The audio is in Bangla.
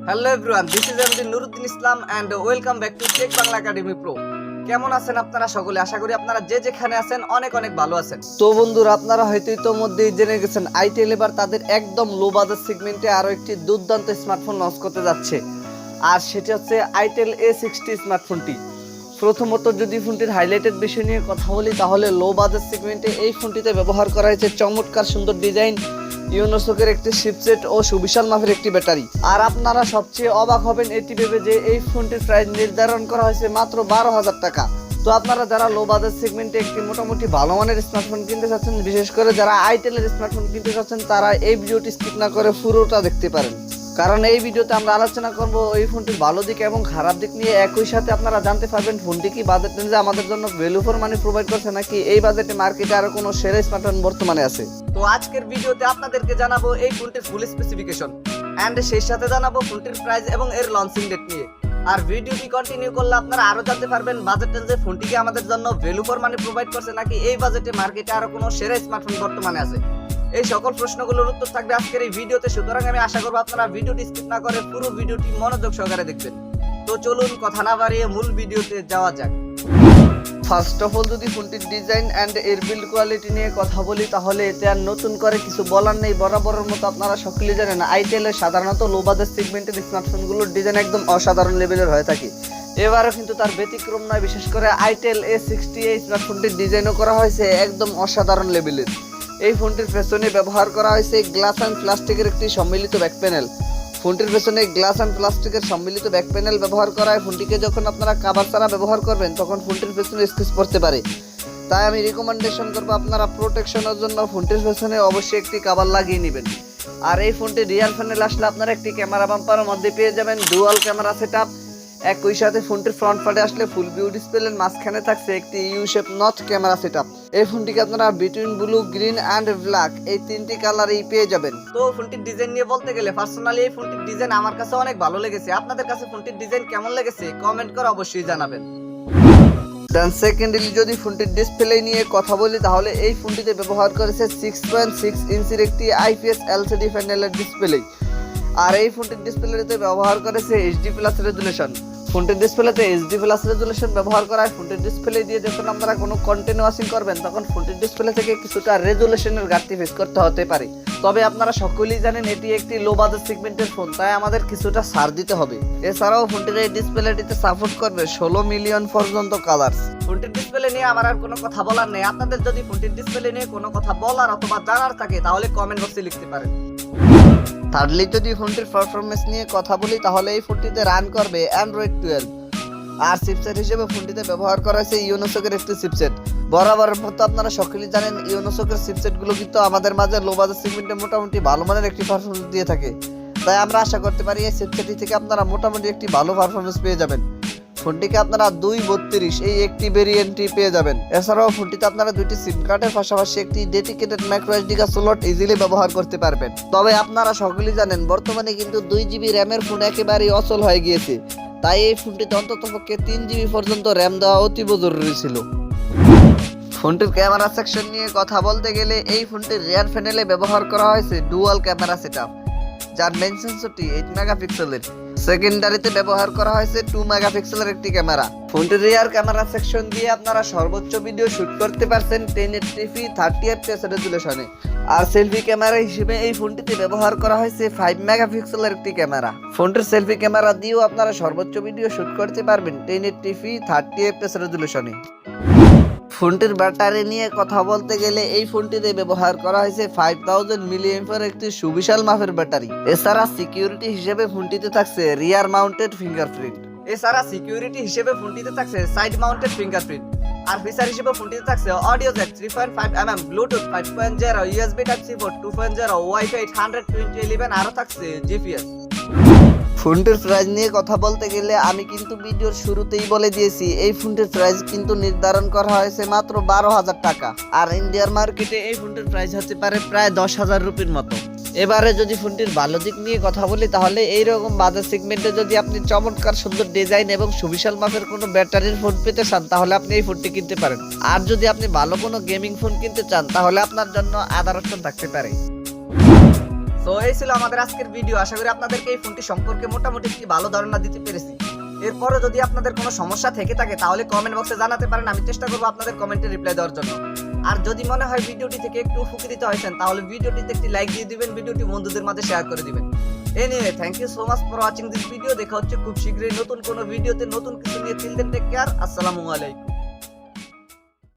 Hello everyone, this is MD Nuruddin Islam and welcome back to tech Bangla academy pro. কেমন আছেন আপনারা সকলে? আশা করি আপনারা যে যেখানে আছেন অনেক অনেক ভালো আছেন। তো বন্ধুরা, আপনারা হয়তো ইতোমধ্যেই জেনে গেছেন আইটেল এবার তাদের একদম লো বাজেট সেগমেন্টে আরো একটি দুর্দান্ত স্মার্টফোন লঞ্চ করতে যাচ্ছে, আর সেটি হচ্ছে আইটেল A60 স্মার্টফোনটি। প্রথমত যদি ফোনটির হাইলাইটেড বিষয় নিয়ে কথা বলি, তাহলে লো বাজেট সেগমেন্টে এই ফোনটিতে ব্যবহার করা হয়েছে চমৎকার সুন্দর ডিজাইন, ইউনোসোকের একটি চিপসেট ও সুবিশাল মাপের একটি ব্যাটারি। আর আপনারা সবচেয়ে অবাক হবেন এটি ভেবে যে এই ফোনটির প্রাইস নির্ধারণ করা হয়েছে মাত্র 12,000 টাকা। তো আপনারা যারা লো বাজেট সেগমেন্টে একটি মোটামুটি ভালো মানের স্মার্টফোন কিনতে চাচ্ছেন, বিশেষ করে যারা আইটেলের স্মার্টফোন কিনতে চাচ্ছেন, তারা এই ভিডিওটি স্কিপ না করে পুরোটা দেখতে পারেন, কারণ এই ভিডিওতে আমরা আলোচনা করব এই ফোনটির ভালো দিক এবং খারাপ দিক নিয়ে। একই সাথে আপনারা জানতে পারবেন ফোনটি কি বাজেট অনুযায়ী আমাদের জন্য ভ্যালু ফর মানি প্রোভাইড করছে, নাকি এই বাজেটে মার্কেটে আরো কোনো সেরা স্মার্টফোন বর্তমানে আছে। তো আজকের ভিডিওতে আপনাদেরকে জানাবো এই ফোনটির ফুল স্পেসিফিকেশন এন্ড সেই সাথে জানাবো ফোনটির প্রাইস এবং এর লঞ্চিং ডেট নিয়ে। আর ভিডিওটি কন্টিনিউ করলে আপনারা আরো জানতে পারবেন বাজেট অনুযায়ী ফোনটি কি আমাদের জন্য ভ্যালু ফর মানি প্রোভাইড করছে, নাকি এই বাজেটে মার্কেটে আরো কোনো সেরা স্মার্টফোন বর্তমানে আছে। এই সকল প্রশ্নগুলোর উত্তর থাকবে আজকের এই ভিডিওতে, সুতরাং আমি আশা করব আপনারা ভিডিওটি স্কিপ না করে পুরো ভিডিওটি মনোযোগ সহকারে দেখবেন। তো চলুন কথা না বাড়িয়ে মূল ভিডিওতে যাওয়া যাক। ফার্স্ট অফ অল যদি ফোনটির ডিজাইন অ্যান্ড এর বিল্ড কোয়ালিটি নিয়ে কথা বলি, তাহলে এতে আর নতুন করে কিছু বলার নেই। বরাবরের মতো আপনারা সকলেই জানেন আইটেলের সাধারণত লো বাজেট সেগমেন্টের স্মার্টফোনগুলোর ডিজাইন একদম অসাধারণ লেভেলের হয়ে থাকে। এবারও কিন্তু তার ব্যতিক্রম নয়। বিশেষ করে আইটেল A60 এই স্মার্টফোনটির ডিজাইনও করা হয়েছে একদম অসাধারণ লেভেলের। এই ফোনটির পেছনে ব্যবহার করা হয়েছে গ্লাস অ্যান্ড প্লাস্টিকের একটি সম্মিলিত ব্যাক প্যানেল। ফোনটির পেছনে গ্লাস অ্যান্ড প্লাস্টিকের সম্মিলিত ব্যাক প্যানেল ব্যবহার করা হয়। ফোনটিকে যখন আপনারা কাভার ছাড়া ব্যবহার করবেন তখন ফোনটির পেছনে স্ক্র্যাচ পড়তে পারে, তাই আমি রিকমেন্ডেশন করবো আপনারা প্রোটেকশনের জন্য ফোনটির পেছনে অবশ্যই একটি কাভার লাগিয়ে নেবেন। আর এই ফোনটি রিয়ার প্যানেল আসলে আপনারা একটি ক্যামেরা বাম্পারের মধ্যে পেয়ে যাবেন ডুয়াল ক্যামেরা সেটআপ। একই সাথে ফোনটির ফ্রন্ট পার্টে আসলে ফুল ভিউ ডিসপ্লের মাঝখানে থাকছে একটি you shape not camera setup. এই ফোনটিকে আপনারা between blue, green and black এই তিনটি কালারেই পেয়ে যাবেন। তো ফোনটির ডিজাইন নিয়ে বলতে গেলে পার্সোনালি এই ফোনটির ডিজাইন আমার কাছে অনেক ভালো লেগেছে। আপনাদের কাছে ফোনটির ডিজাইন কেমন লেগেছে কমেন্ট করে অবশ্যই জানাবেন। দেন সেকেন্ডলি যদি ফোনটির ডিসপ্লে নিয়ে কথা বলি, তাহলে এই ফোনটিতে ব্যবহার করেছে 6.6 ইঞ্চির একটি IPS LCD প্যানেলের ডিসপ্লে। আর এই ফোনটির ডিসপ্লেতে ব্যবহার করেছে HD+ রেজুলেশন। ফোনটির ডিসপ্লেতে HD+ রেজুলেশন ব্যবহার করা হয়। ফোনটির ডিসপ্লে দিয়ে যখন আপনারা কোনো কন্টেন্ট ওয়াচিং করবেন তখন ফোনটির ডিসপ্লে থেকে কিছুটা রেজুলেশনের ঘাটতি ফেস করতে হতে পারে। তবে আপনারা সকলেই জানেন এটি একটি লো বাজেট সেগমেন্টের ফোন, তাই আমাদের কিছুটা ছাড় দিতে হবে। এছাড়াও ফোনটির এই ডিসপ্লেটিতে সাপোর্ট করবে 16 মিলিয়ন পর্যন্ত কালার্স। ফোনটির ডিসপ্লে নিয়ে আমার আর কোনো কথা বলার নেই। আপনাদের যদি ফোনটির ডিসপ্লে নিয়ে কোনো কথা বলার অথবা জানার থাকে তাহলে কমেন্ট বক্সে লিখতে পারেন। থার্ডলি যদি ফোনটির পারফরমেন্স নিয়ে কথা বলি, তাহলে এই ফোনটিতে রান করবে Android 12। আর চিপসেট হিসেবে ফোনটিতে ব্যবহার করা হয়েছে ইউনোসোকের একটি চিপসেট। বরাবরের মতো আপনারা সকলেই জানেন ইউনোসোকের চিপসেটগুলো কিন্তু আমাদের মাঝে লো বাজেট সেগমেন্টে মোটামুটি ভালো মানের একটি পারফরমেন্স দিয়ে থাকে, তাই আমরা আশা করতে পারি এই চিপসেটটি থেকে আপনারা মোটামুটি একটি ভালো পারফরমেন্স পেয়ে যাবেন। ফোনটিকে আপনারা 232 এই একটি ভেরিয়েন্টটি পেয়ে যাবেন। এছাড়াও ফোনটিতে আপনারা দুইটি সিম কার্ডের পাশাপাশি একটি dedicated micro SD card slot easily ব্যবহার করতে পারবেন। তবে আপনারা সকলেই জানেন বর্তমানে কিন্তু 2GB র্যামের ফোন একেবারেই অচল হয়ে গিয়েছে, তাই এই ফোনটিতে অন্ততপক্ষে 3GB পর্যন্ত র্যাম দেওয়া অতীব জরুরি ছিল। ফোনটির ক্যামেরা সেকশন নিয়ে কথা বলতে গেলে এই ফোনটির রিয়ার প্যানেলে ব্যবহার করা হয়েছে ডুয়াল ক্যামেরা সেটআপ, যার মেইন সেন্সরটি 8 মেগাপিক্সেলের। সেকেন্ডারিতে ব্যবহার করা হয়েছে 2 মেগাপিক্সেলের একটি ক্যামেরা। ফোনটির রিয়ার ক্যামেরা সেকশন দিয়ে আপনারা সর্বোচ্চ ভিডিও শুট করতে পারছেন 1080p 30fps রেজুলেশনে। আর সেলফি ক্যামেরা হিসেবে এই ফোনটিতে ব্যবহার করা হয়েছে 5 মেগাপিক্সেলের একটি ক্যামেরা। ফোনটির সেলফি ক্যামেরা দিয়েও আপনারা সর্বোচ্চ ভিডিও শুট করতে পারবেন 1080p 30fps রেজুলেশনে। ফোনটির ব্যাটারি নিয়ে কথা বলতে গেলে এই ফোনটিতে ব্যবহার করা হয়েছে 5000 mAh একটি সুবিশাল মাপের ব্যাটারি। এছাড়া সিকিউরিটি হিসেবে ফোনটিতে থাকছে rear mounted fingerprint. Side mounted fingerprint. আর ফিচার হিসেবে ফোনটিতে থাকছে audio jack 3.5mm, Bluetooth 5.0, USB Type-C port 2.0, wifi 120.11, আরো থাকছে GPS। ফোনটির প্রাইস নিয়ে কথা বলতে গেলে আমি কিন্তু ভিডিওর শুরুতেই বলে দিয়েছি এই ফোনটির প্রাইস কিন্তু নির্ধারণ করা হয়েছে মাত্র 12,000 টাকা। আর ইন্ডিয়ার মার্কেটে এই ফোনটির প্রাইস হতে পারে প্রায় 10,000 রুপির মতো। এবারে যদি ফোনটির ভালো দিক নিয়ে কথা বলি, তাহলে এইরকম বাজেট সেগমেন্টে যদি আপনি চমৎকার সুন্দর ডিজাইন এবং সুবিশাল মাপের কোনো ব্যাটারির ফোন পেতে চান, তাহলে আপনি এই ফোনটি কিনতে পারেন। আর যদি আপনি ভালো কোনো গেমিং ফোন কিনতে চান, তাহলে আপনার জন্য আদার অপশন থাকতে পারে। তো এই ছিল আমাদের আজকের ভিডিও। আশা করি আপনাদেরকে এই ফোনটি সম্পর্কে মোটামুটি একটি ভালো ধারণা দিতে পেরেছি। এরপরে যদি আপনাদের কোনো সমস্যা থেকে থাকে তাহলে কমেন্ট বক্সে জানাতে পারেন, আমি চেষ্টা করবো আপনাদের কমেন্টে রিপ্লাই দেওয়ার জন্য। আর যদি মনে হয় ভিডিওটি থেকে একটু উপকৃত হয়েছেন তাহলে ভিডিওটিতে একটি লাইক দিয়ে দিবেন, ভিডিওটি বন্ধুদের মাঝে শেয়ার করে দিবেন। Anyway, thank you so much for watching this video. দেখা হচ্ছে খুব শীঘ্রই নতুন কোনো ভিডিওতে নতুন কিছু নিয়ে। টিল দেন টেক কেয়ার, আসসালামু আলাইকুম।